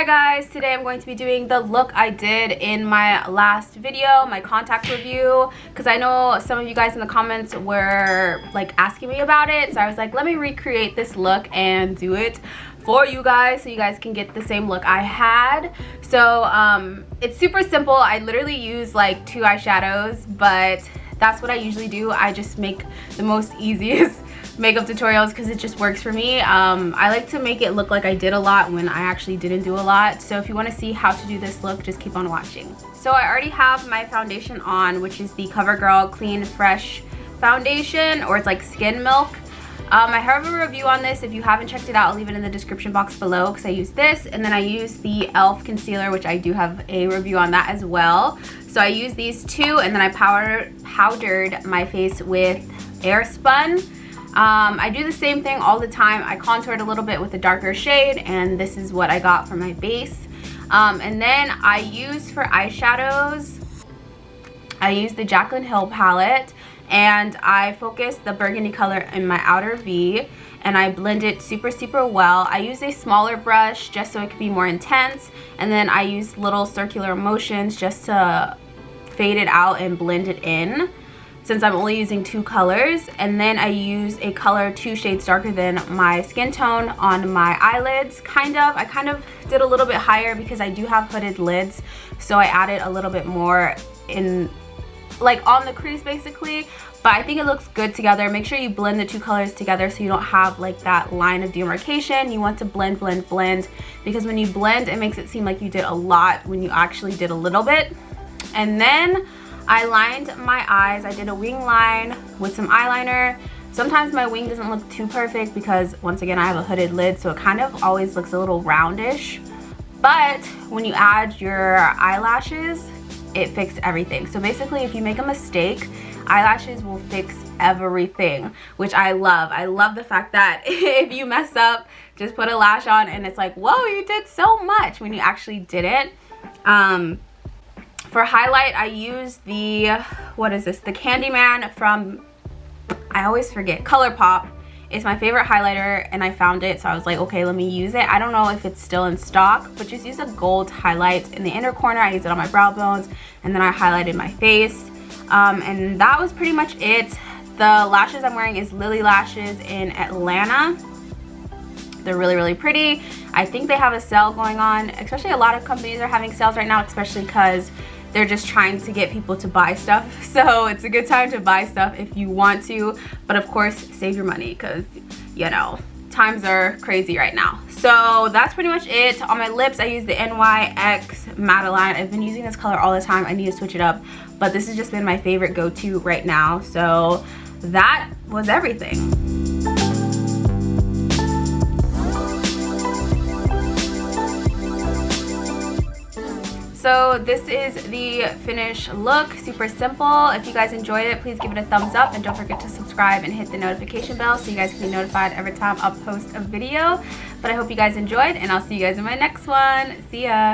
Hi guys, today I'm going to be doing the look I did in my last video, my contact review, because I know some of you guys in the comments were like asking me about it, so I was like, let me recreate this look and do it for you guys so you guys can get the same look I had. So it's super simple. I literally use like 2 eyeshadows, but that's what I usually do. I just make the most easiest makeup tutorials because it just works for me. I like to make it look like I did a lot when I actually didn't do a lot. So if you want to see how to do this look, just keep on watching. So I already have my foundation on, which is the CoverGirl Clean Fresh foundation, or it's like Skin Milk. I have a review on this. If you haven't checked it out, I'll leave it in the description box below because I use this, and then I use the e.l.f. concealer, which I do have a review on that as well. So I use these two, and then I powdered my face with Airspun. I do the same thing all the time. I contoured a little bit with a darker shade, and this is what I got for my base. And then I use for eyeshadows, I use the Jaclyn Hill palette, and I focus the burgundy color in my outer V, and I blend it super well. I use a smaller brush just so it can be more intense, and then I use little circular motions just to fade it out and blend it in, since I'm only using 2 colors. And then I use a color 2 shades darker than my skin tone on my eyelids. I kind of did a little bit higher because I do have hooded lids, so I added a little bit more in, like, on the crease basically. But I think it looks good together. Make sure you blend the 2 colors together so you don't have like that line of demarcation. You want to blend, because when you blend, it makes it seem like you did a lot when you actually did a little bit. And then I lined my eyes. I did a wing line with some eyeliner. Sometimes my wing doesn't look too perfect because, once again, I have a hooded lid, so it kind of always looks a little roundish. But when you add your eyelashes, it fixed everything. So basically, if you make a mistake, eyelashes will fix everything, which I love. I love the fact that if you mess up, just put a lash on and it's like, whoa, you did so much when you actually did it. For highlight, I use the, what is this? The Candyman from, I always forget, ColourPop. It's my favorite highlighter, and I found it, so I was like, okay, let me use it. I don't know if it's still in stock, but just use a gold highlight in the inner corner. I used it on my brow bones, and then I highlighted my face. And that was pretty much it. The lashes I'm wearing is Lily Lashes in Atlanta. They're really pretty. I think they have a sale going on, especially a lot of companies are having sales right now, especially because they're just trying to get people to buy stuff. So it's a good time to buy stuff if you want to, but of course save your money because, you know, times are crazy right now. So that's pretty much it. On my lips, I use the NYX Madeline. I've been using this color all the time. I need to switch it up, but this has just been my favorite go-to right now. So that was everything. So this is the finished look, super simple. If you guys enjoyed it, please give it a thumbs up, and don't forget to subscribe and hit the notification bell so you guys can be notified every time I'll post a video. But I hope you guys enjoyed, and I'll see you guys in my next one. See ya.